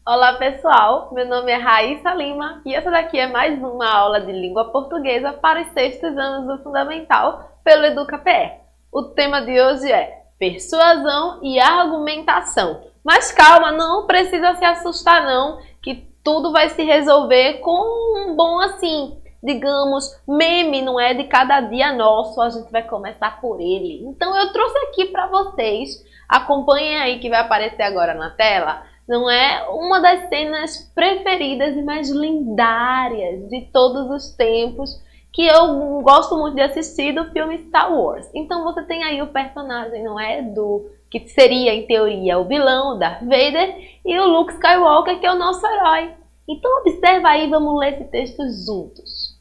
Olá pessoal, meu nome é Raíssa Lima e essa daqui é mais uma aula de língua portuguesa para os sextos anos do Fundamental pelo EducaPE. O tema de hoje é persuasão e argumentação. Mas calma, não precisa se assustar não, que tudo vai se resolver com um bom assim, digamos, meme, não é de cada dia nosso, a gente vai começar por ele. Então eu trouxe aqui para vocês, acompanhem aí que vai aparecer agora na tela, não é uma das cenas preferidas e mais lendárias de todos os tempos que eu gosto muito de assistir do filme Star Wars. Então você tem aí o personagem, não é, do que seria em teoria o vilão, Darth Vader, e o Luke Skywalker, que é o nosso herói. Então observa aí, vamos ler esse texto juntos.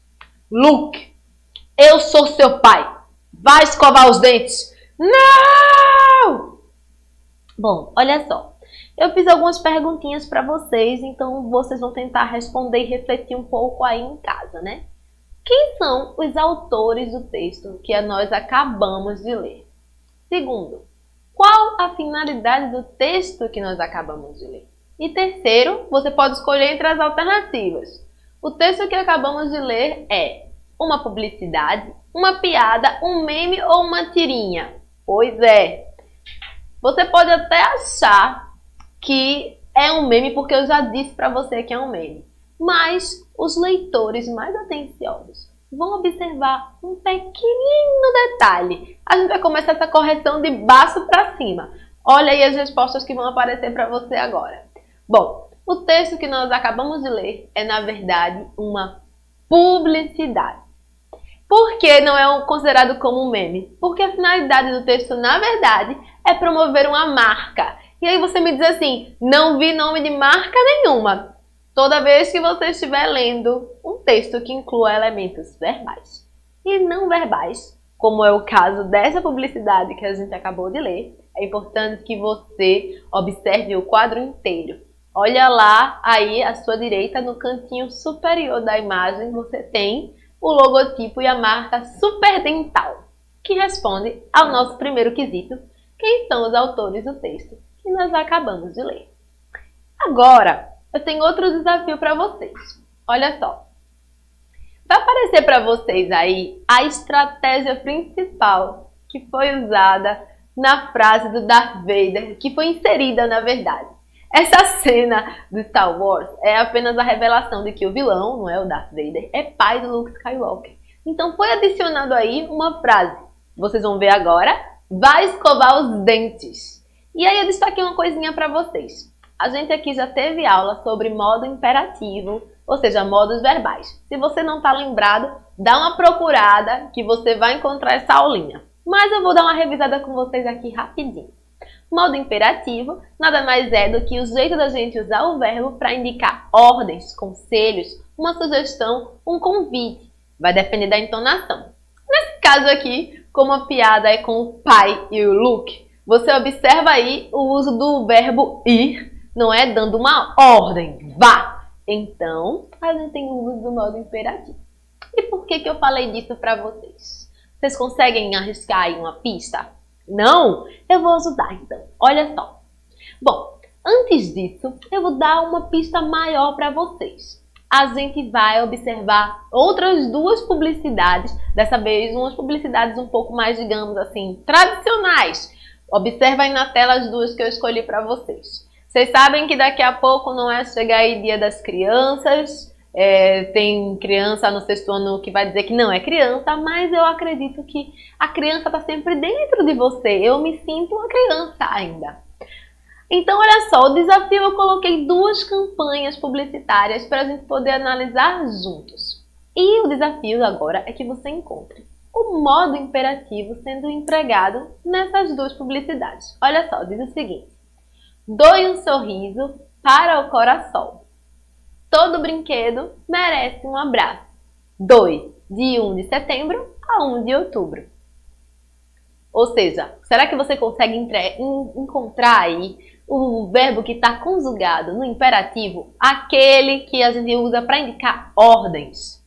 Luke, eu sou seu pai. Vai escovar os dentes. Não! Bom, olha só. Eu fiz algumas perguntinhas para vocês, então vocês vão tentar responder e refletir um pouco aí em casa, né? Quem são os autores do texto que nós acabamos de ler? Segundo, qual a finalidade do texto que nós acabamos de ler? E terceiro, você pode escolher entre as alternativas. O texto que acabamos de ler é uma publicidade, uma piada, um meme ou uma tirinha? Pois é. Você pode até achar que é um meme, porque eu já disse para você que é um meme. Mas os leitores mais atenciosos vão observar um pequenino detalhe. A gente vai começar essa correção de baixo para cima. Olha aí as respostas que vão aparecer para você agora. Bom, o texto que nós acabamos de ler é, na verdade, uma publicidade. Por que não é considerado como um meme? Porque a finalidade do texto, na verdade, é promover uma marca. E aí você me diz assim, não vi nome de marca nenhuma. Toda vez que você estiver lendo um texto que inclua elementos verbais e não verbais, como é o caso dessa publicidade que a gente acabou de ler, é importante que você observe o quadro inteiro. Olha lá, aí à sua direita, no cantinho superior da imagem, você tem o logotipo e a marca Superdental, que responde ao nosso primeiro quesito, quem são os autores do texto que nós acabamos de ler. Agora, eu tenho outro desafio para vocês. Olha só. Vai aparecer para vocês aí a estratégia principal que foi usada na frase do Darth Vader, que foi inserida na verdade. Essa cena do Star Wars é apenas a revelação de que o vilão, não é o Darth Vader, é pai do Luke Skywalker. Então foi adicionado aí uma frase. Vocês vão ver agora. Vai escovar os dentes. E aí eu destaquei uma coisinha para vocês. A gente aqui já teve aula sobre modo imperativo, ou seja, modos verbais. Se você não está lembrado, dá uma procurada que você vai encontrar essa aulinha. Mas eu vou dar uma revisada com vocês aqui rapidinho. Modo imperativo nada mais é do que o jeito da gente usar o verbo para indicar ordens, conselhos, uma sugestão, um convite. Vai depender da entonação. Nesse caso aqui, como a piada é com o pai e o Luke, você observa aí o uso do verbo ir, não é? Dando uma ordem, vá! Então, a gente tem o uso do modo imperativo. E por que eu falei disso para vocês? Vocês conseguem arriscar aí uma pista? Não? Eu vou ajudar então. Olha só. Bom, antes disso, eu vou dar uma pista maior para vocês. A gente vai observar outras duas publicidades, dessa vez umas publicidades um pouco mais, digamos assim, tradicionais. Observa aí na tela as duas que eu escolhi para vocês. Vocês sabem que daqui a pouco não é chegar aí Dia das Crianças, tem criança no sexto ano que vai dizer que não é criança, mas eu acredito que a criança está sempre dentro de você. Eu me sinto uma criança ainda. Então, olha só, o desafio eu coloquei duas campanhas publicitárias para a gente poder analisar juntos. E o desafio agora é que você encontre o modo imperativo sendo empregado nessas duas publicidades. Olha só, diz o seguinte. Doe um sorriso para o coração. Todo brinquedo merece um abraço. Doe de 1 de setembro a 1 de outubro. Ou seja, será que você consegue encontrar aí o verbo que está conjugado no imperativo, aquele que a gente usa para indicar ordens?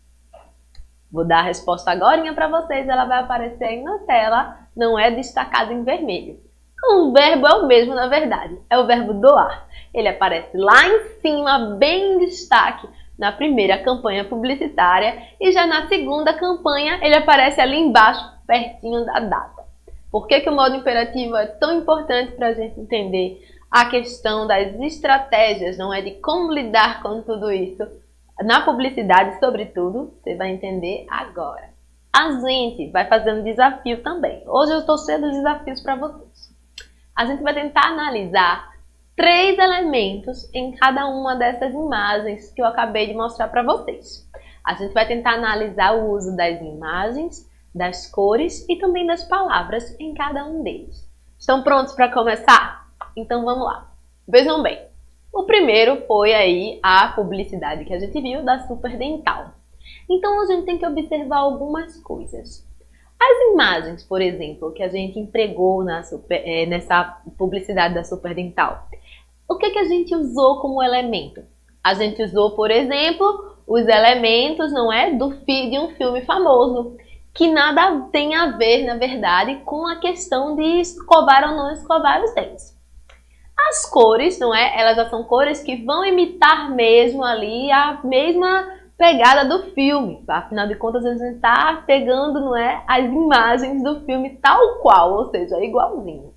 Vou dar a resposta agora para vocês, ela vai aparecer aí na tela, não é destacado em vermelho. O verbo é o mesmo, na verdade. É o verbo doar. Ele aparece lá em cima, bem em destaque, na primeira campanha publicitária. E já na segunda campanha, ele aparece ali embaixo, pertinho da data. Por que o modo imperativo é tão importante para a gente entender a questão das estratégias, não é? De como lidar com tudo isso na publicidade, sobretudo, você vai entender agora. A gente vai fazer um desafio também. Hoje eu estou cheio de desafios para vocês. A gente vai tentar analisar 3 elementos em cada uma dessas imagens que eu acabei de mostrar para vocês. A gente vai tentar analisar o uso das imagens, das cores e também das palavras em cada um deles. Estão prontos para começar? Então vamos lá. Vejam bem. O primeiro foi aí a publicidade que a gente viu da Superdental. Então a gente tem que observar algumas coisas. As imagens, por exemplo, que a gente empregou nessa publicidade da Superdental, o que a gente usou como elemento? A gente usou, por exemplo, os elementos, não é, de um filme famoso, que nada tem a ver, na verdade, com a questão de escovar ou não escovar os dentes. As cores, não é? Elas já são cores que vão imitar mesmo ali a mesma pegada do filme. Afinal de contas, a gente está pegando, não é, as imagens do filme tal qual, ou seja, igualzinho.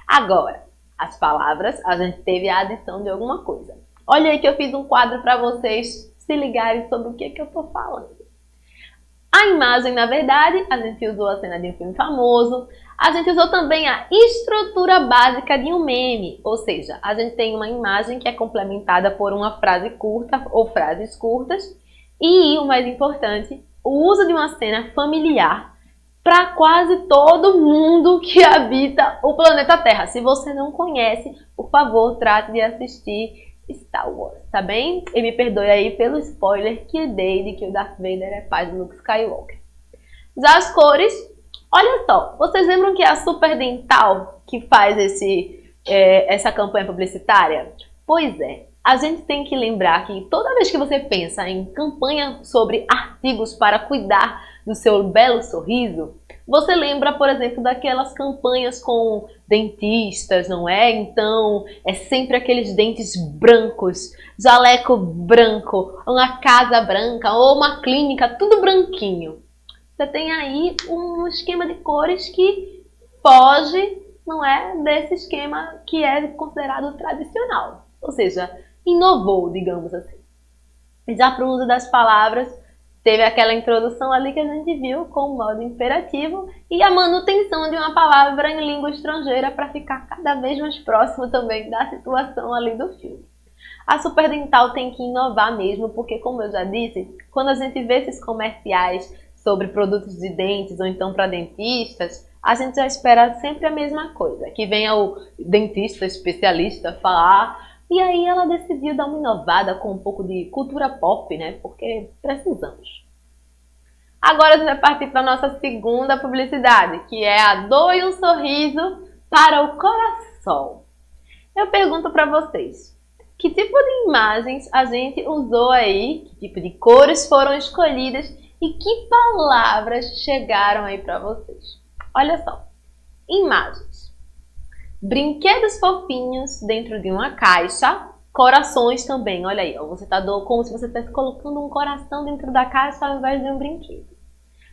Agora, as palavras, a gente teve a adição de alguma coisa. Olha aí que eu fiz um quadro para vocês se ligarem sobre o que eu estou falando. A imagem, na verdade, a gente usou a cena de um filme famoso. A gente usou também a estrutura básica de um meme, ou seja, a gente tem uma imagem que é complementada por uma frase curta ou frases curtas. E, o mais importante, o uso de uma cena familiar para quase todo mundo que habita o planeta Terra. Se você não conhece, por favor, trate de assistir Star Wars, tá bem? E me perdoe aí pelo spoiler que dei de que o Darth Vader é pai do Luke Skywalker. Já as cores, olha só, vocês lembram que é a Superdental que faz essa campanha publicitária? Pois é. A gente tem que lembrar que toda vez que você pensa em campanha sobre artigos para cuidar do seu belo sorriso, você lembra, por exemplo, daquelas campanhas com dentistas, não é? Então, é sempre aqueles dentes brancos, jaleco branco, uma casa branca ou uma clínica, tudo branquinho. Você tem aí um esquema de cores que foge, não é, desse esquema que é considerado tradicional. Ou seja, inovou, digamos assim. Já para o uso das palavras, teve aquela introdução ali que a gente viu com o modo imperativo e a manutenção de uma palavra em língua estrangeira para ficar cada vez mais próximo também da situação ali do filme. A Superdental tem que inovar mesmo, porque como eu já disse, quando a gente vê esses comerciais sobre produtos de dentes ou então para dentistas, a gente já espera sempre a mesma coisa, que venha o dentista especialista falar. E aí ela decidiu dar uma inovada com um pouco de cultura pop, né? Porque precisamos. Agora a gente vai partir para a nossa segunda publicidade, que é a Doe um Sorriso para o Coração. Eu pergunto para vocês, que tipo de imagens a gente usou aí? Que tipo de cores foram escolhidas? E que palavras chegaram aí para vocês? Olha só, imagens. Brinquedos fofinhos dentro de uma caixa, corações também, olha aí, ó, você tá como se você estivesse colocando um coração dentro da caixa ao invés de um brinquedo.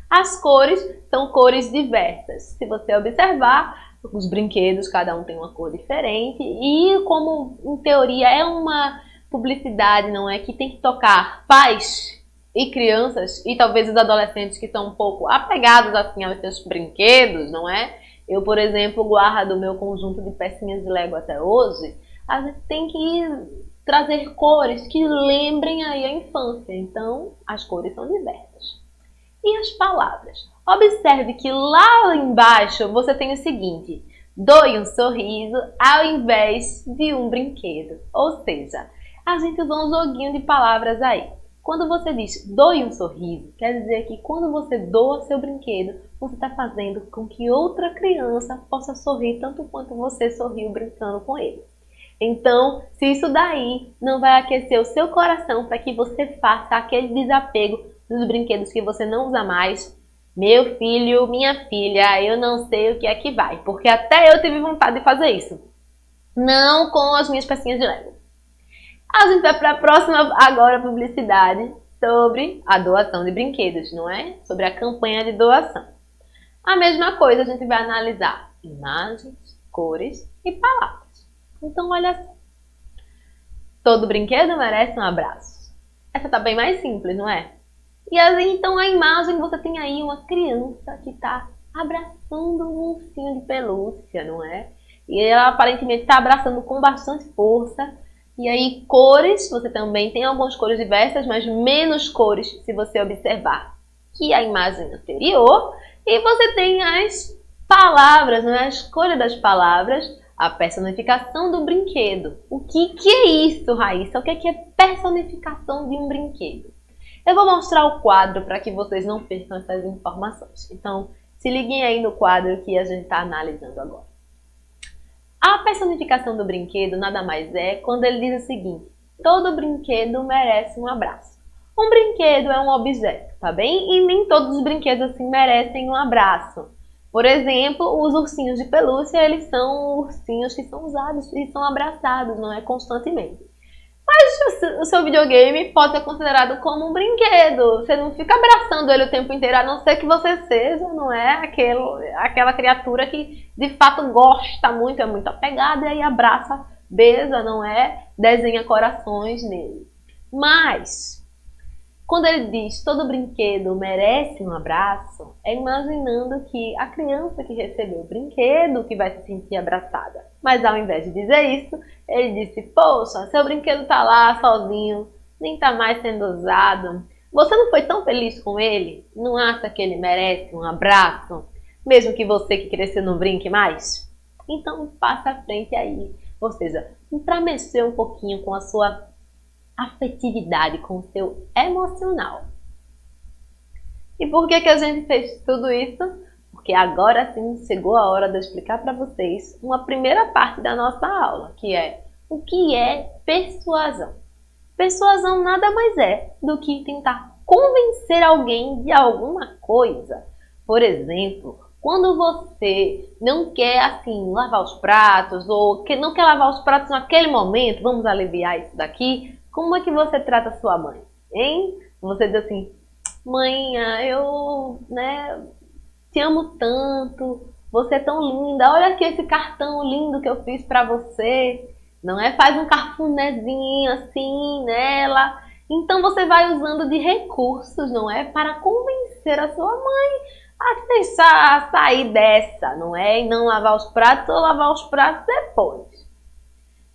As cores são cores diversas, se você observar, os brinquedos, cada um tem uma cor diferente e como em teoria é uma publicidade, não é, que tem que tocar pais e crianças e talvez os adolescentes que estão um pouco apegados assim aos seus brinquedos, não é? Eu, por exemplo, guardo o meu conjunto de pecinhas de Lego até hoje. A gente tem que trazer cores que lembrem aí a infância. Então, as cores são diversas. E as palavras? Observe que lá embaixo você tem o seguinte: doe um sorriso ao invés de um brinquedo. Ou seja, a gente usou um joguinho de palavras aí. Quando você diz doe um sorriso, quer dizer que quando você doa seu brinquedo, você está fazendo com que outra criança possa sorrir tanto quanto você sorriu brincando com ele. Então, se isso daí não vai aquecer o seu coração para que você faça aquele desapego dos brinquedos que você não usa mais, Meu filho, minha filha, eu não sei o que é que vai, porque até eu tive vontade de fazer isso. Não com as minhas pecinhas de Lego. A gente vai para a próxima agora publicidade sobre a doação de brinquedos, não é? Sobre a campanha de doação. A mesma coisa, a gente vai analisar imagens, cores e palavras. Então, olha só. Todo brinquedo merece um abraço. Essa tá bem mais simples, não é? E assim, então a imagem, você tem aí uma criança que está abraçando um ursinho de pelúcia, não é? E ela aparentemente está abraçando com bastante força. E aí cores, você também tem algumas cores diversas, mas menos cores se você observar que a imagem anterior. E você tem as palavras, não é? A escolha das palavras, a personificação do brinquedo. O que é isso, Raíssa? O que é personificação de um brinquedo? Eu vou mostrar o quadro para que vocês não percam essas informações. Então, se liguem aí no quadro que a gente está analisando agora. A personificação do brinquedo nada mais é quando ele diz o seguinte: todo brinquedo merece um abraço. Um brinquedo é um objeto, tá bem? E nem todos os brinquedos assim merecem um abraço. Por exemplo, os ursinhos de pelúcia, eles são ursinhos que são usados e são abraçados, não é constantemente. Mas o seu videogame pode ser considerado como um brinquedo. Você não fica abraçando ele o tempo inteiro, a não ser que você seja, não é? Aquela criatura que de fato gosta muito, é muito apegada e aí abraça, beija, não é? Desenha corações nele. Mas quando ele diz todo brinquedo merece um abraço, é imaginando que a criança que recebeu o brinquedo que vai se sentir abraçada. Mas ao invés de dizer isso, ele disse: poxa, seu brinquedo tá lá sozinho, nem tá mais sendo usado. Você não foi tão feliz com ele? Não acha que ele merece um abraço? Mesmo que você que cresceu não brinque mais? Então passa à frente aí. Ou seja, para mexer um pouquinho com a sua afetividade, com o seu emocional. E por que a gente fez tudo isso? Porque agora sim chegou a hora de eu explicar para vocês uma primeira parte da nossa aula, que é o que é persuasão. Persuasão nada mais é do que tentar convencer alguém de alguma coisa. Por exemplo, quando você não quer assim lavar os pratos ou que não quer lavar os pratos naquele momento, vamos aliviar isso daqui. Como é que você trata sua mãe, hein? Você diz assim: mãe, eu, te amo tanto, você é tão linda, olha aqui esse cartão lindo que eu fiz pra você, não é? Faz um cafunézinho assim nela. Então você vai usando de recursos, não é? Para convencer a sua mãe a te deixar sair dessa, não é? E não lavar os pratos ou lavar os pratos depois.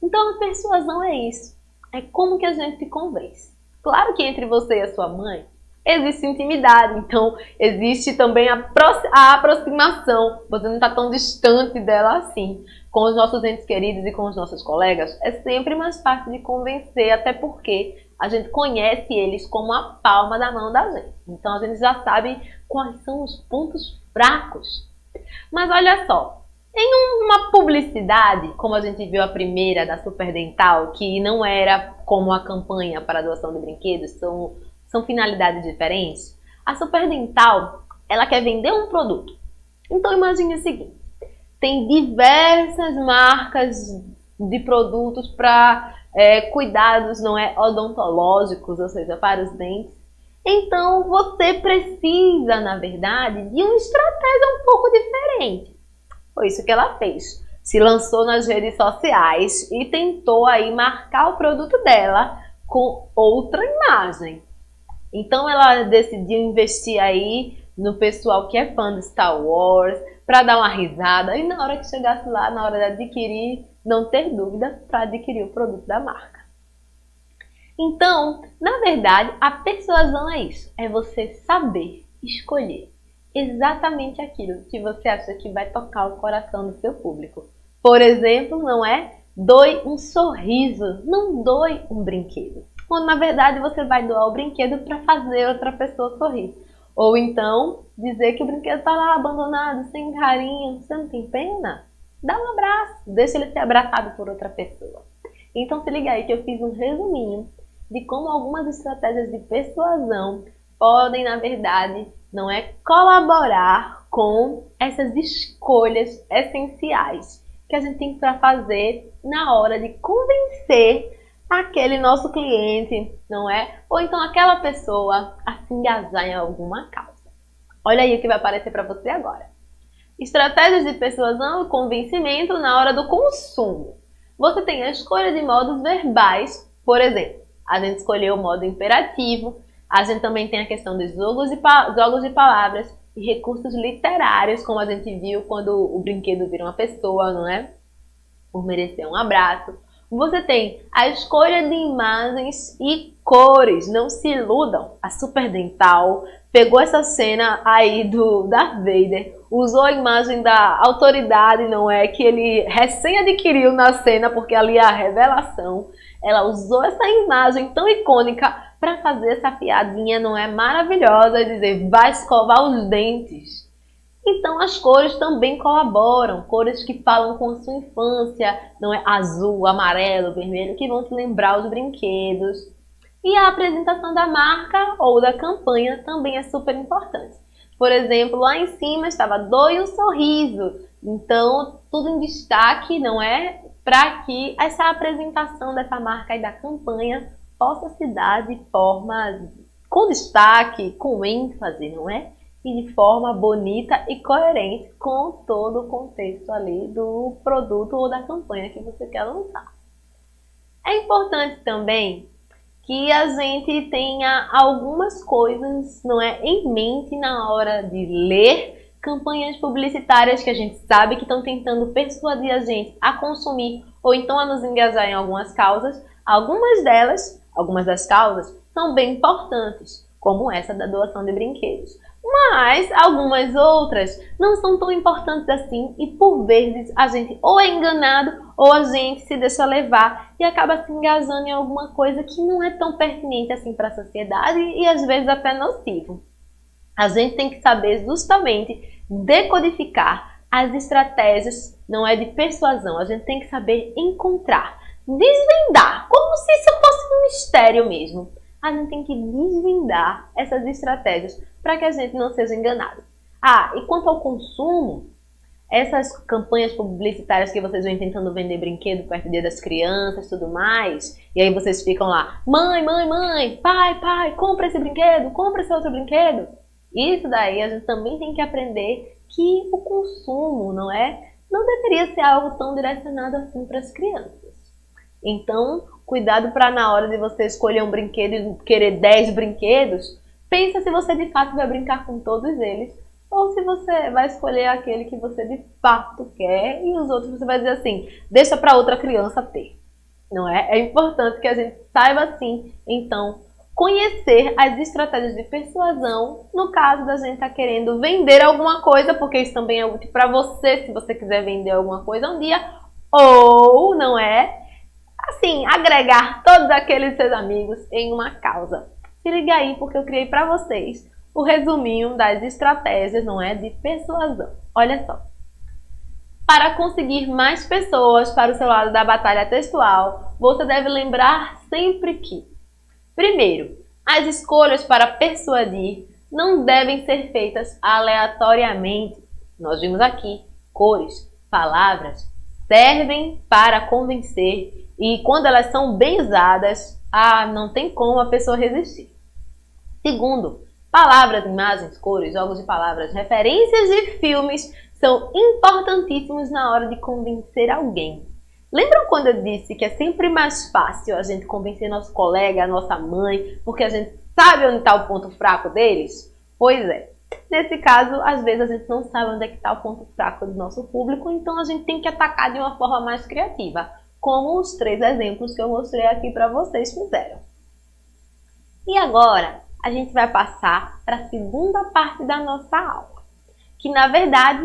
Então a persuasão é isso. É como que a gente se convence. Claro que entre você e a sua mãe existe intimidade, então existe também a aproximação. Você não está tão distante dela assim. Com os nossos entes queridos e com os nossos colegas, é sempre mais fácil de convencer, até porque a gente conhece eles como a palma da mão da gente. Então a gente já sabe quais são os pontos fracos. Mas olha só, em uma publicidade, como a gente viu a primeira da Superdental, que não era como a campanha para a doação de brinquedos, são finalidades diferentes, a Superdental, ela quer vender um produto. Então imagine o seguinte: tem diversas marcas de produtos para cuidados, não é, odontológicos, ou seja, para os dentes. Então você precisa, na verdade, de uma estratégia um pouco diferente. Foi isso que ela fez. Se lançou nas redes sociais e tentou aí marcar o produto dela com outra imagem. Então ela decidiu investir aí no pessoal que é fã de Star Wars, para dar uma risada e na hora que chegasse lá, na hora de adquirir, não ter dúvida para adquirir o produto da marca. Então, na verdade, a persuasão é isso, é você saber escolher exatamente aquilo que você acha que vai tocar o coração do seu público. Por exemplo, não é? Doe um sorriso, não doe um brinquedo. Quando na verdade você vai doar o brinquedo para fazer outra pessoa sorrir. Ou então dizer que o brinquedo está lá abandonado, sem carinho, você não tem pena? Dá um abraço, deixa ele ser abraçado por outra pessoa. Então se liga aí que eu fiz um resuminho de como algumas estratégias de persuasão podem, na verdade, não é colaborar com essas escolhas essenciais que a gente tem para fazer na hora de convencer aquele nosso cliente, não é? Ou então aquela pessoa a se engajar em alguma causa. Olha aí o que vai aparecer para você agora. Estratégias de persuasão e convencimento na hora do consumo. Você tem a escolha de modos verbais, por exemplo, a gente escolheu o modo imperativo, a gente também tem a questão dos jogos de palavras e recursos literários, como a gente viu quando o brinquedo vira uma pessoa, não é? Por merecer um abraço. Você tem a escolha de imagens e cores, não se iludam. A Super Dental pegou essa cena aí do Darth Vader, usou a imagem da autoridade, não é? Que ele recém adquiriu na cena, porque ali é a revelação. Ela usou essa imagem tão icônica para fazer essa piadinha, não é? Maravilhosa, dizer, vai escovar os dentes. Então as cores também colaboram, cores que falam com a sua infância, não é? Azul, amarelo, vermelho, que vão te lembrar os brinquedos. E a apresentação da marca ou da campanha também é super importante. Por exemplo, lá em cima estava doe um sorriso. Então, tudo em destaque, não é? Para que essa apresentação dessa marca e da campanha possa se dar de forma com destaque, com ênfase, não é? E de forma bonita e coerente com todo o contexto ali do produto ou da campanha que você quer lançar. É importante também que a gente tenha algumas coisas, não é, em mente na hora de ler campanhas publicitárias que a gente sabe que estão tentando persuadir a gente a consumir ou então a nos engajar em algumas causas. Algumas das causas são bem importantes, como essa da doação de brinquedos. Mas algumas outras não são tão importantes assim e por vezes a gente ou é enganado ou a gente se deixa levar e acaba se engajando em alguma coisa que não é tão pertinente assim para a sociedade e às vezes até nocivo. A gente tem que saber justamente decodificar as estratégias, não é, de persuasão. A gente tem que saber encontrar, desvendar, como se isso fosse um mistério mesmo. A gente tem que desvendar essas estratégias para que a gente não seja enganado. Ah, e quanto ao consumo, essas campanhas publicitárias que vocês vêm tentando vender brinquedo perto do Dia das Crianças e tudo mais, e aí vocês ficam lá, mãe, mãe, mãe, pai, pai, compra esse brinquedo, compra esse outro brinquedo. Isso daí a gente também tem que aprender que o consumo, não é? Não deveria ser algo tão direcionado assim para as crianças. Então, cuidado para na hora de você escolher um brinquedo e querer 10 brinquedos, pensa se você de fato vai brincar com todos eles ou se você vai escolher aquele que você de fato quer e os outros você vai dizer assim, deixa para outra criança ter. Não é? É importante que a gente saiba assim, então, conhecer as estratégias de persuasão no caso da gente estar querendo vender alguma coisa, porque isso também é útil para você se você quiser vender alguma coisa um dia, ou, não é? Assim, agregar todos aqueles seus amigos em uma causa. Se liga aí porque eu criei para vocês o resuminho das estratégias, não é, de persuasão. Olha só. Para conseguir mais pessoas para o seu lado da batalha textual, você deve lembrar sempre que, primeiro, as escolhas para persuadir não devem ser feitas aleatoriamente. Nós vimos aqui, cores, palavras, servem para convencer e quando elas são bem usadas, não tem como a pessoa resistir. Segundo, palavras, imagens, cores, jogos de palavras, referências e filmes são importantíssimos na hora de convencer alguém. Lembram quando eu disse que é sempre mais fácil a gente convencer nosso colega, a nossa mãe, porque a gente sabe onde está o ponto fraco deles? Pois é. Nesse caso, às vezes a gente não sabe onde é que está o ponto fraco do nosso público, então a gente tem que atacar de uma forma mais criativa, como os 3 exemplos que eu mostrei aqui para vocês fizeram. E agora, a gente vai passar para a segunda parte da nossa aula, que na verdade,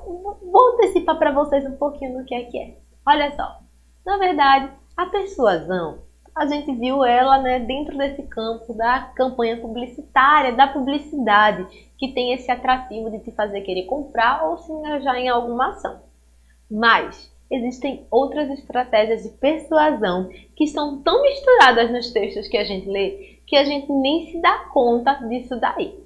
vou antecipar para vocês um pouquinho do que é. Olha só, na verdade, a persuasão, a gente viu ela, né, dentro desse campo da campanha publicitária, da publicidade, que tem esse atrativo de te fazer querer comprar ou se engajar em alguma ação. Mas existem outras estratégias de persuasão que estão tão misturadas nos textos que a gente lê que a gente nem se dá conta disso daí.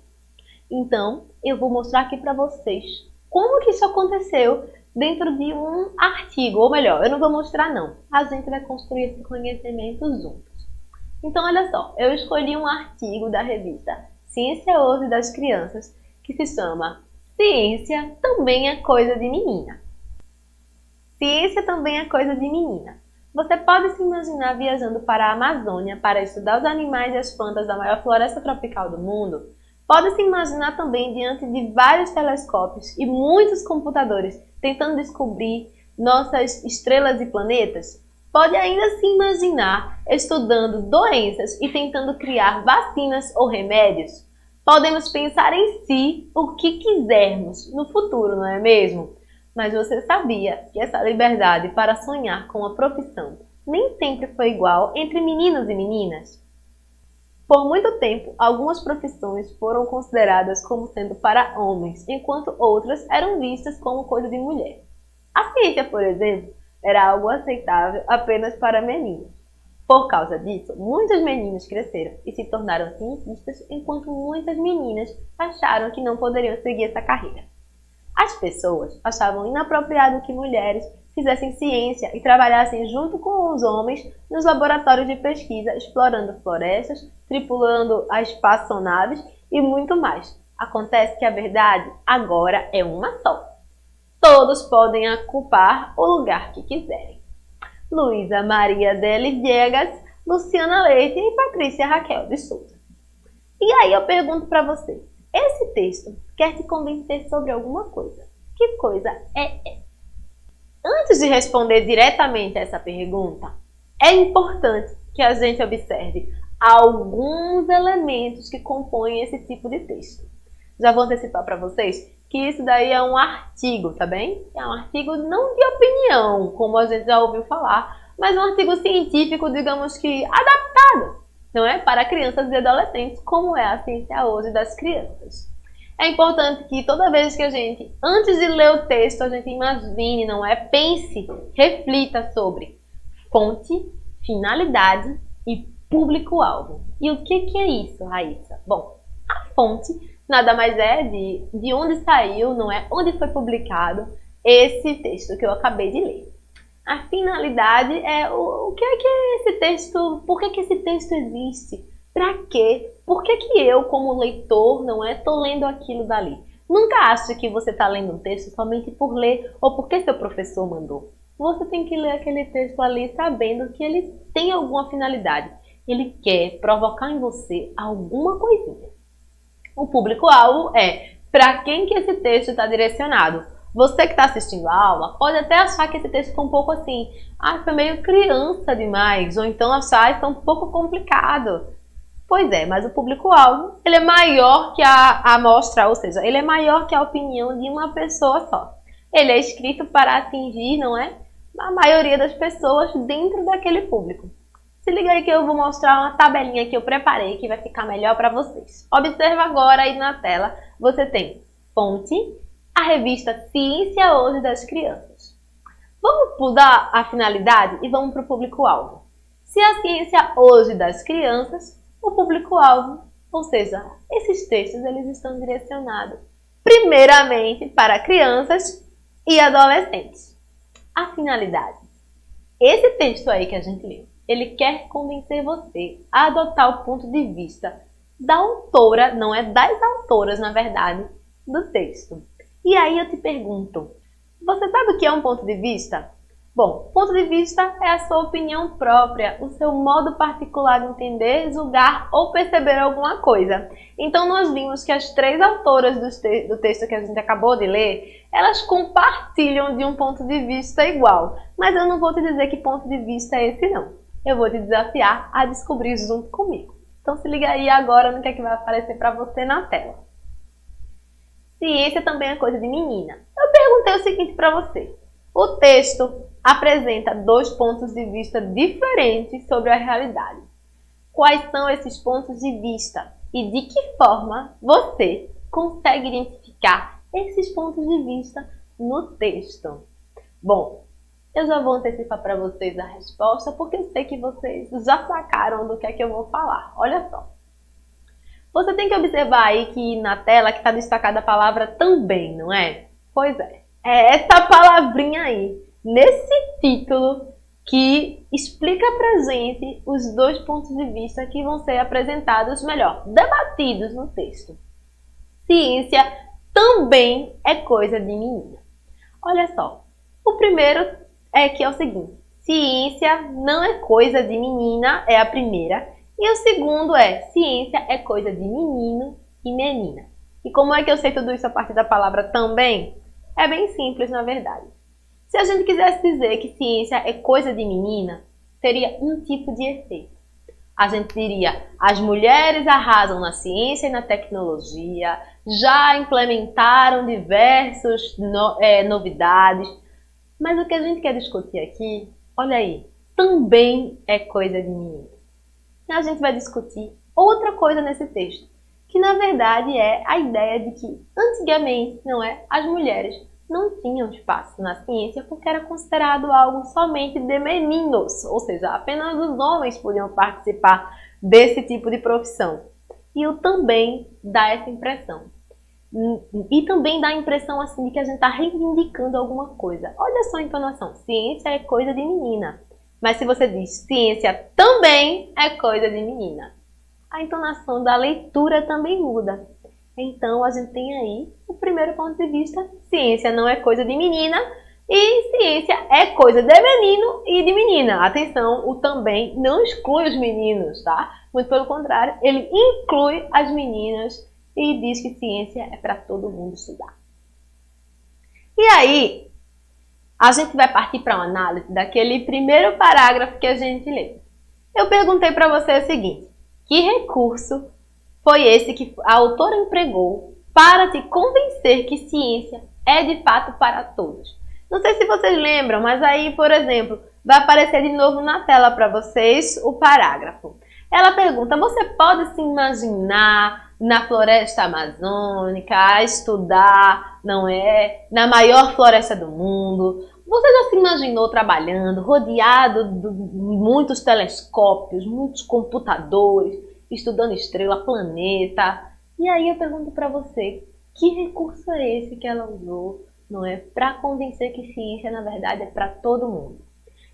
Então, eu vou mostrar aqui para vocês como que isso aconteceu dentro de um artigo, ou melhor, eu não vou mostrar não, a gente vai construir esse conhecimento juntos. Então, olha só, eu escolhi um artigo da revista Ciência Hoje das Crianças, que se chama Ciência Também é Coisa de Menina. Ciência também é coisa de menina. Você pode se imaginar viajando para a Amazônia para estudar os animais e as plantas da maior floresta tropical do mundo? Pode se imaginar também diante de vários telescópios e muitos computadores tentando descobrir nossas estrelas e planetas? Pode ainda se imaginar estudando doenças e tentando criar vacinas ou remédios? Podemos pensar em si o que quisermos no futuro, não é mesmo? Mas você sabia que essa liberdade para sonhar com a profissão nem sempre foi igual entre meninos e meninas? Por muito tempo, algumas profissões foram consideradas como sendo para homens, enquanto outras eram vistas como coisa de mulher. A ciência, por exemplo, era algo aceitável apenas para meninos. Por causa disso, muitos meninos cresceram e se tornaram cientistas, enquanto muitas meninas acharam que não poderiam seguir essa carreira. As pessoas achavam inapropriado que mulheres fizessem ciência e trabalhassem junto com os homens nos laboratórios de pesquisa, explorando florestas, tripulando as espaçonaves e muito mais. Acontece que a verdade agora é uma só. Todos podem ocupar o lugar que quiserem. Luísa Maria Deli Viegas, Luciana Leite e Patrícia Raquel de Souza. E aí eu pergunto para você, esse texto quer te convencer sobre alguma coisa? Que coisa é essa? Antes de responder diretamente a essa pergunta, é importante que a gente observe alguns elementos que compõem esse tipo de texto. Já vou antecipar para vocês que isso daí é um artigo, tá bem? É um artigo não de opinião, como a gente já ouviu falar, mas um artigo científico, digamos que adaptado, não é? Para crianças e adolescentes, como é a ciência hoje das crianças. É importante que toda vez que a gente, antes de ler o texto, a gente imagine, não é? Pense, reflita sobre fonte, finalidade e público-alvo. E o que é isso, Raíssa? Bom, a fonte nada mais é de onde saiu, não é? Onde foi publicado esse texto que eu acabei de ler. A finalidade é o que é esse texto, por que esse texto existe? Para quê? Por que eu, como leitor, não é, tô lendo aquilo dali? Nunca ache que você está lendo um texto somente por ler ou porque seu professor mandou. Você tem que ler aquele texto ali sabendo que ele tem alguma finalidade. Ele quer provocar em você alguma coisinha. O público-alvo é para quem que esse texto está direcionado. Você que está assistindo a aula pode até achar que esse texto foi um pouco assim, foi meio criança demais, ou então achar que foi um pouco complicado. Pois é, mas o público-alvo ele é maior que a amostra, ou seja, ele é maior que a opinião de uma pessoa só. Ele é escrito para atingir, não é, a maioria das pessoas dentro daquele público. Se liga aí que eu vou mostrar uma tabelinha que eu preparei que vai ficar melhor para vocês. Observa agora aí na tela, você tem fonte, a revista Ciência Hoje das Crianças. Vamos mudar a finalidade e vamos para o público-alvo. Se a ciência hoje das crianças, o público-alvo, ou seja, esses textos eles estão direcionados primeiramente para crianças e adolescentes. A finalidade. Esse texto aí que a gente leu, ele quer convencer você a adotar o ponto de vista da autora, não é das autoras, na verdade, do texto. E aí eu te pergunto, você sabe o que é um ponto de vista? Bom, ponto de vista é a sua opinião própria, o seu modo particular de entender, julgar ou perceber alguma coisa. Então nós vimos que as três autoras do texto que a gente acabou de ler, elas compartilham de um ponto de vista igual. Mas eu não vou te dizer que ponto de vista é esse não. Eu vou te desafiar a descobrir junto comigo. Então se liga aí agora no que é que vai aparecer para você na tela. Ciência também é coisa de menina. Eu perguntei o seguinte para você. O texto apresenta dois pontos de vista diferentes sobre a realidade. Quais são esses pontos de vista? E de que forma você consegue identificar esses pontos de vista no texto? Bom, eu já vou antecipar para vocês a resposta, porque eu sei que vocês já sacaram do que é que eu vou falar. Olha só. Você tem que observar aí que na tela que está destacada a palavra também, não é? Pois é, é essa palavrinha aí, nesse título, que explica pra gente os dois pontos de vista que vão ser apresentados, melhor, debatidos no texto. Ciência também é coisa de menina. Olha só, o primeiro é que é o seguinte, ciência não é coisa de menina, é a primeira. E o segundo é, ciência é coisa de menino e menina. E como é que eu sei tudo isso a partir da palavra também? É bem simples, na verdade. Se a gente quisesse dizer que ciência é coisa de menina, teria um tipo de efeito. A gente diria, as mulheres arrasam na ciência e na tecnologia, já implementaram diversas novidades. Mas o que a gente quer discutir aqui, olha aí, também é coisa de menina. A gente vai discutir outra coisa nesse texto, que na verdade é a ideia de que antigamente, não é, as mulheres não tinham espaço na ciência porque era considerado algo somente de meninos, ou seja, apenas os homens podiam participar desse tipo de profissão. E o também dá essa impressão. E também dá a impressão assim de que a gente está reivindicando alguma coisa. Olha só a entonação, ciência é coisa de menina. Mas se você diz ciência também é coisa de menina, a entonação da leitura também muda. Então, a gente tem aí o primeiro ponto de vista, ciência não é coisa de menina e ciência é coisa de menino e de menina. Atenção, o também não exclui os meninos, tá? Muito pelo contrário, ele inclui as meninas e diz que ciência é para todo mundo estudar. E aí, a gente vai partir para uma análise daquele primeiro parágrafo que a gente leu. Eu perguntei para você o seguinte, que recurso foi esse que a autora empregou para te convencer que ciência é de fato para todos? Não sei se vocês lembram, mas aí, por exemplo, vai aparecer de novo na tela para vocês o parágrafo. Ela pergunta, você pode se imaginar na floresta amazônica, a estudar, não é? Na maior floresta do mundo? Você já se imaginou trabalhando, rodeado de muitos telescópios, muitos computadores, estudando estrela, planeta? E aí eu pergunto para você, que recurso é esse que ela usou, não é? Para convencer que ciência, na verdade, é para todo mundo.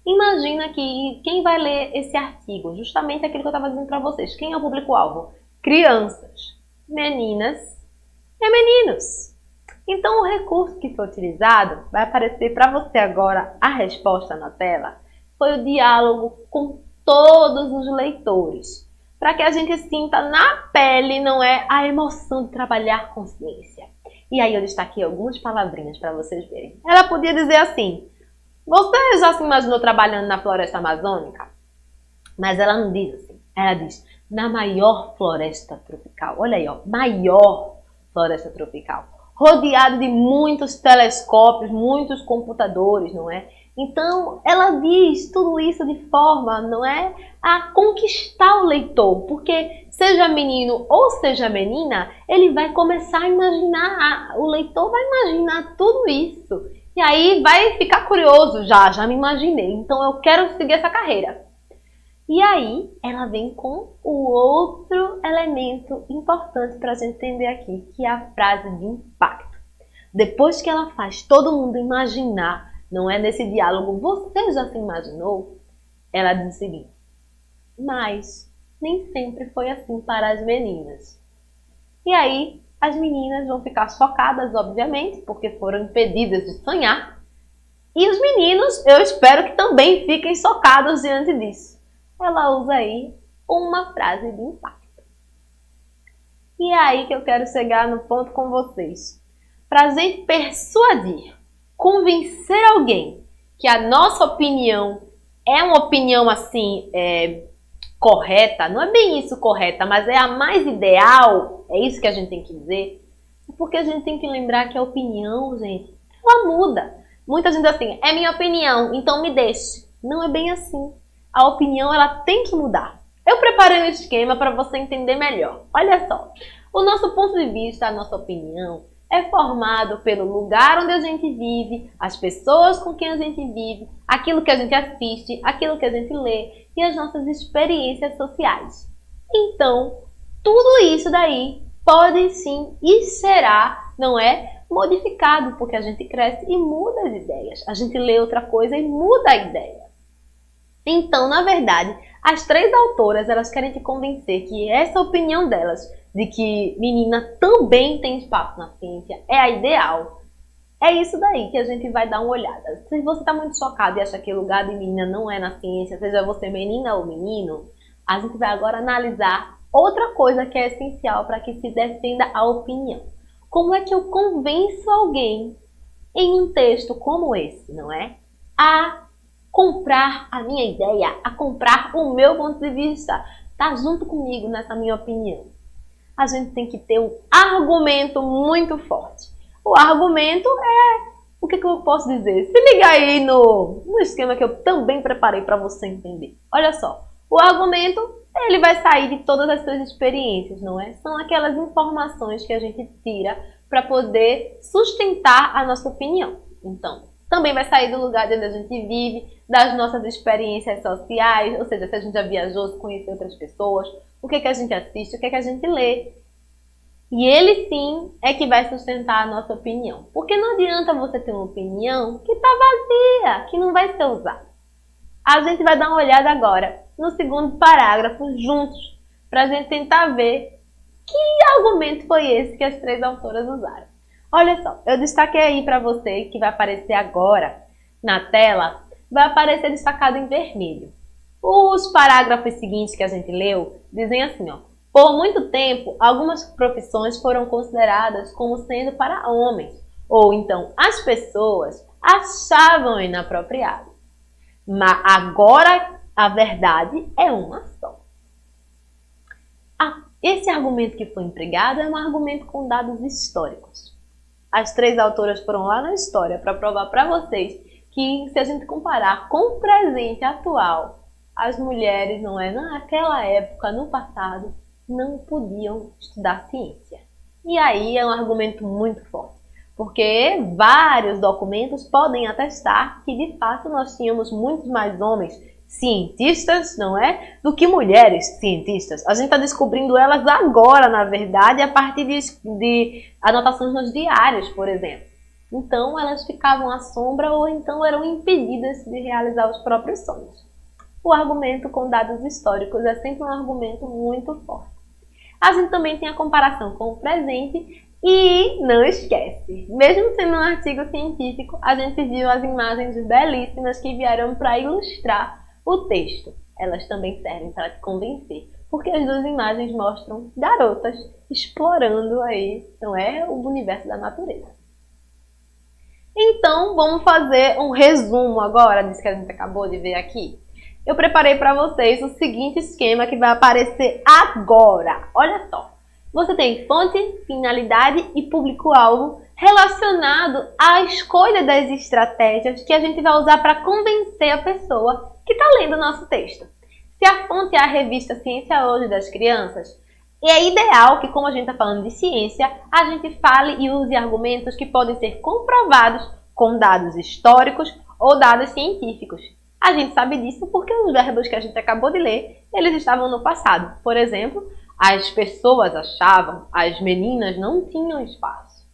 Imagina que quem vai ler esse artigo, justamente aquilo que eu estava dizendo para vocês, quem é o público-alvo? Crianças, meninas e meninos. Então, o recurso que foi utilizado, vai aparecer para você agora a resposta na tela, foi o diálogo com todos os leitores, para que a gente sinta na pele, não é, a emoção de trabalhar com ciência. E aí eu destaquei algumas palavrinhas para vocês verem. Ela podia dizer assim, você já se imaginou trabalhando na floresta amazônica? Mas ela não diz assim, ela diz, na maior floresta tropical. Olha aí, ó, maior floresta tropical. Rodeado de muitos telescópios, muitos computadores, não é? Então, ela diz tudo isso de forma, não é, a conquistar o leitor, porque seja menino ou seja menina, ele vai começar a imaginar, o leitor vai imaginar tudo isso. E aí vai ficar curioso, já me imaginei, então eu quero seguir essa carreira. E aí, ela vem com o outro elemento importante para a gente entender aqui, que é a frase de impacto. Depois que ela faz todo mundo imaginar, não é, nesse diálogo, você já se imaginou? Ela diz o seguinte, mas nem sempre foi assim para as meninas. E aí, as meninas vão ficar chocadas, obviamente, porque foram impedidas de sonhar. E os meninos, eu espero que também fiquem chocados diante disso. Ela usa aí uma frase de impacto. E é aí que eu quero chegar no ponto com vocês. Para a gente persuadir, convencer alguém que a nossa opinião é uma opinião assim, correta, não é bem isso correta, mas é a mais ideal, é isso que a gente tem que dizer, porque a gente tem que lembrar que a opinião, gente, ela muda. Muita gente diz assim, é minha opinião, então me deixe. Não é bem assim. A opinião, ela tem que mudar. Eu preparei um esquema para você entender melhor. Olha só, o nosso ponto de vista, a nossa opinião, é formado pelo lugar onde a gente vive, as pessoas com quem a gente vive, aquilo que a gente assiste, aquilo que a gente lê e as nossas experiências sociais. Então, Tudo isso daí pode sim e será, não é, modificado, porque a gente cresce e muda as ideias. A gente lê outra coisa e muda a ideia. Então, na verdade, as três autoras, elas querem te convencer que essa opinião delas, de que menina também tem espaço na ciência, é a ideal. É isso daí que a gente vai dar uma olhada. Se você está muito chocado e acha que o lugar de menina não é na ciência, seja você menina ou menino, a gente vai agora analisar outra coisa que é essencial para que se defenda a opinião. Como é que eu convenço alguém em um texto como esse, não é? A comprar a minha ideia, a comprar o meu ponto de vista, tá junto comigo nessa minha opinião. A gente tem que ter um argumento muito forte. O argumento é, o que eu posso dizer? Se liga aí no esquema que eu também preparei para você entender. Olha só, o argumento, ele vai sair de todas as suas experiências, não é? São aquelas informações que a gente tira para poder sustentar a nossa opinião. Então, também vai sair do lugar de onde a gente vive, das nossas experiências sociais, ou seja, se a gente já viajou, se conheceu outras pessoas, o que a gente assiste, o que a gente lê. E ele sim é que vai sustentar a nossa opinião. Porque não adianta você ter uma opinião que está vazia, que não vai ser usada. A gente vai dar uma olhada agora no segundo parágrafo juntos, para a gente tentar ver que argumento foi esse que as três autoras usaram. Olha só, eu destaquei aí para você, que vai aparecer agora na tela, vai aparecer destacado em vermelho. Os parágrafos seguintes que a gente leu dizem assim, ó. Por muito tempo, algumas profissões foram consideradas como sendo para homens, ou então as pessoas achavam inapropriado. Mas agora a verdade é uma só. Esse argumento que foi empregado é um argumento com dados históricos. As três autoras foram lá na história para provar para vocês que, se a gente comparar com o presente atual, as mulheres, não é, naquela época, no passado, não podiam estudar ciência. E aí é um argumento muito forte, porque vários documentos podem atestar que, de fato, nós tínhamos muitos mais homens cientistas, não é, do que mulheres cientistas. A gente está descobrindo elas agora, na verdade, a partir de anotações nos diários, por exemplo. Então, elas ficavam à sombra ou então eram impedidas de realizar os próprios sonhos. O argumento com dados históricos é sempre um argumento muito forte. A gente também tem a comparação com o presente e não esquece, mesmo sendo um artigo científico, a gente viu as imagens belíssimas que vieram para ilustrar o texto. Elas também servem para te convencer, porque as duas imagens mostram garotas explorando aí, não é, o universo da natureza. Então, vamos fazer um resumo agora disso que a gente acabou de ver aqui. Eu preparei para vocês o seguinte esquema que vai aparecer agora. Olha só. Você tem fonte, finalidade e público-alvo relacionado à escolha das estratégias que a gente vai usar para convencer a pessoa que está lendo o nosso texto. Se a fonte é a revista Ciência Hoje das crianças, é ideal que, como a gente está falando de ciência, a gente fale e use argumentos que podem ser comprovados com dados históricos ou dados científicos. A gente sabe disso porque os verbos que a gente acabou de ler, eles estavam no passado. Por exemplo, as pessoas achavam, as meninas não tinham espaço.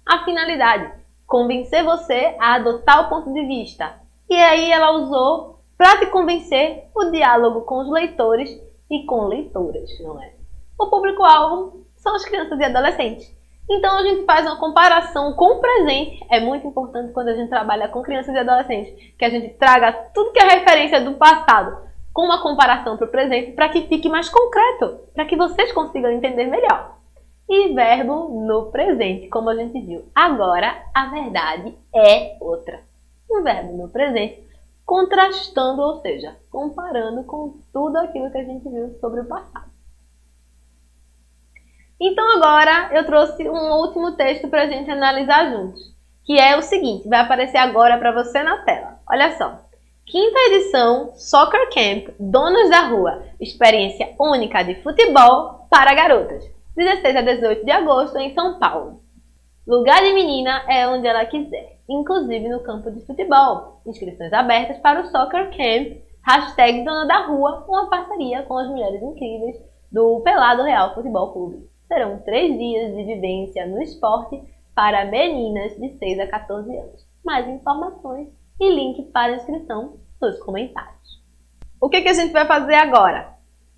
A finalidade, convencer você a adotar o ponto de vista. E aí ela usou, para te convencer, o diálogo com os leitores e com leitoras, não é? O público-alvo são as crianças e adolescentes. Então a gente faz uma comparação com o presente. É muito importante quando a gente trabalha com crianças e adolescentes, que a gente traga tudo que é referência do passado com uma comparação para o presente, para que fique mais concreto, para que vocês consigam entender melhor. E verbo no presente, como a gente viu. Agora, a verdade é outra. Um verbo no presente, contrastando, ou seja, comparando com tudo aquilo que a gente viu sobre o passado. Então agora eu trouxe um último texto para a gente analisar juntos, que é o seguinte, vai aparecer agora para você na tela. Olha só. Quinta edição Soccer Camp Donas da Rua, experiência única de futebol para garotas, 16 a 18 de agosto em São Paulo. Lugar de menina é onde ela quiser, inclusive no campo de futebol. Inscrições abertas para o Soccer Camp, hashtag Dona da Rua, uma parceria com as Mulheres Incríveis do Pelado Real Futebol Clube. Serão 3 dias de vivência no esporte para meninas de 6 a 14 anos. Mais informações e link para inscrição nos comentários. O que a gente vai fazer agora?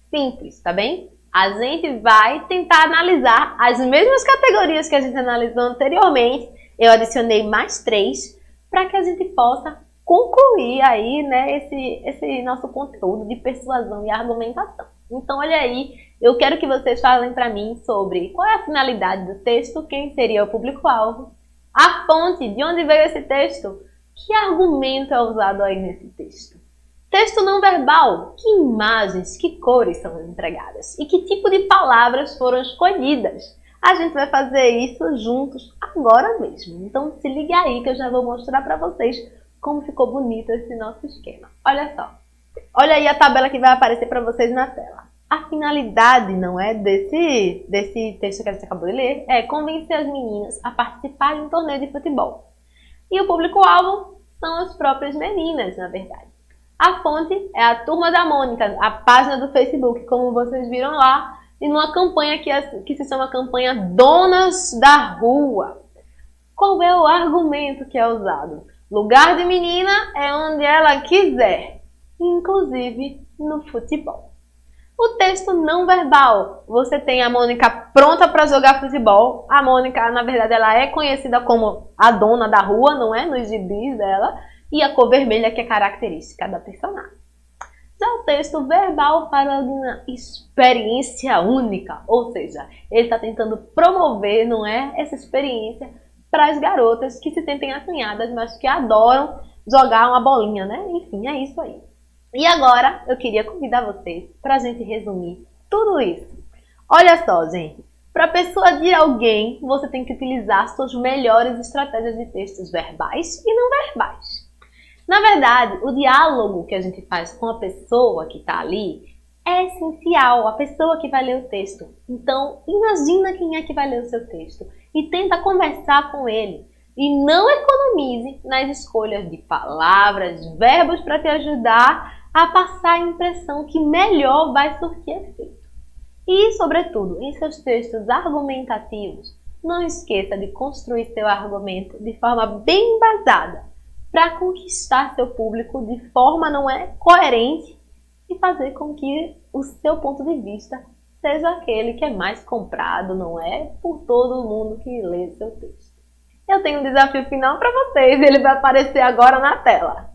Simples, tá bem? A gente vai tentar analisar as mesmas categorias que a gente analisou anteriormente. Eu adicionei mais 3 para que a gente possa concluir aí, né, esse nosso conteúdo de persuasão e argumentação. Então, olha aí, eu quero que vocês falem para mim sobre qual é a finalidade do texto, quem seria o público-alvo, a fonte, de onde veio esse texto, que argumento é usado aí nesse texto. Texto não verbal, que imagens, que cores são empregadas e que tipo de palavras foram escolhidas. A gente vai fazer isso juntos agora mesmo. Então se liga aí que eu já vou mostrar para vocês como ficou bonito esse nosso esquema. Olha só, olha aí a tabela que vai aparecer para vocês na tela. A finalidade, não é, desse texto que a gente acabou de ler, é convencer as meninas a participar de um torneio de futebol. E o público-alvo são as próprias meninas, na verdade. A fonte é a Turma da Mônica, a página do Facebook, como vocês viram lá, e numa campanha que se chama campanha Donas da Rua. Qual é o argumento que é usado? Lugar de menina é onde ela quiser, inclusive no futebol. O texto não verbal, você tem a Mônica pronta para jogar futebol. A Mônica, na verdade, ela é conhecida como a dona da rua, não é? Nos gibis dela. E a cor vermelha que é característica da personagem. Já o texto verbal fala de uma experiência única, ou seja, ele está tentando promover, não é, essa experiência para as garotas que se sentem assanhadas, mas que adoram jogar uma bolinha, né? Enfim, é isso aí. E agora eu queria convidar vocês para a gente resumir tudo isso. Olha só, gente, para persuadir alguém, você tem que utilizar suas melhores estratégias de textos verbais e não verbais. Na verdade, o diálogo que a gente faz com a pessoa que está ali é essencial, a pessoa que vai ler o texto. Então, imagina quem é que vai ler o seu texto e tenta conversar com ele. E não economize nas escolhas de palavras, verbos para te ajudar a passar a impressão que melhor vai surtir efeito. E, sobretudo, em seus textos argumentativos, não esqueça de construir seu argumento de forma bem embasada, para conquistar seu público de forma não é coerente e fazer com que o seu ponto de vista seja aquele que é mais comprado, não é, por todo mundo que lê seu texto. Eu tenho um desafio final para vocês, ele vai aparecer agora na tela.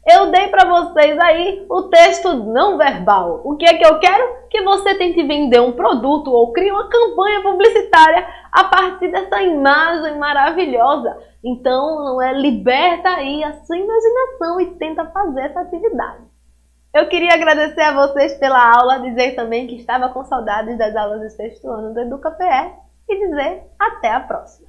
Eu dei para vocês aí o texto não verbal. O que é que eu quero? Que você tente vender um produto ou crie uma campanha publicitária a partir dessa imagem maravilhosa. Então, não é, liberta aí a sua imaginação e tenta fazer essa atividade. Eu queria agradecer a vocês pela aula, dizer também que estava com saudades das aulas do 6º ano do EducaPE e dizer até a próxima.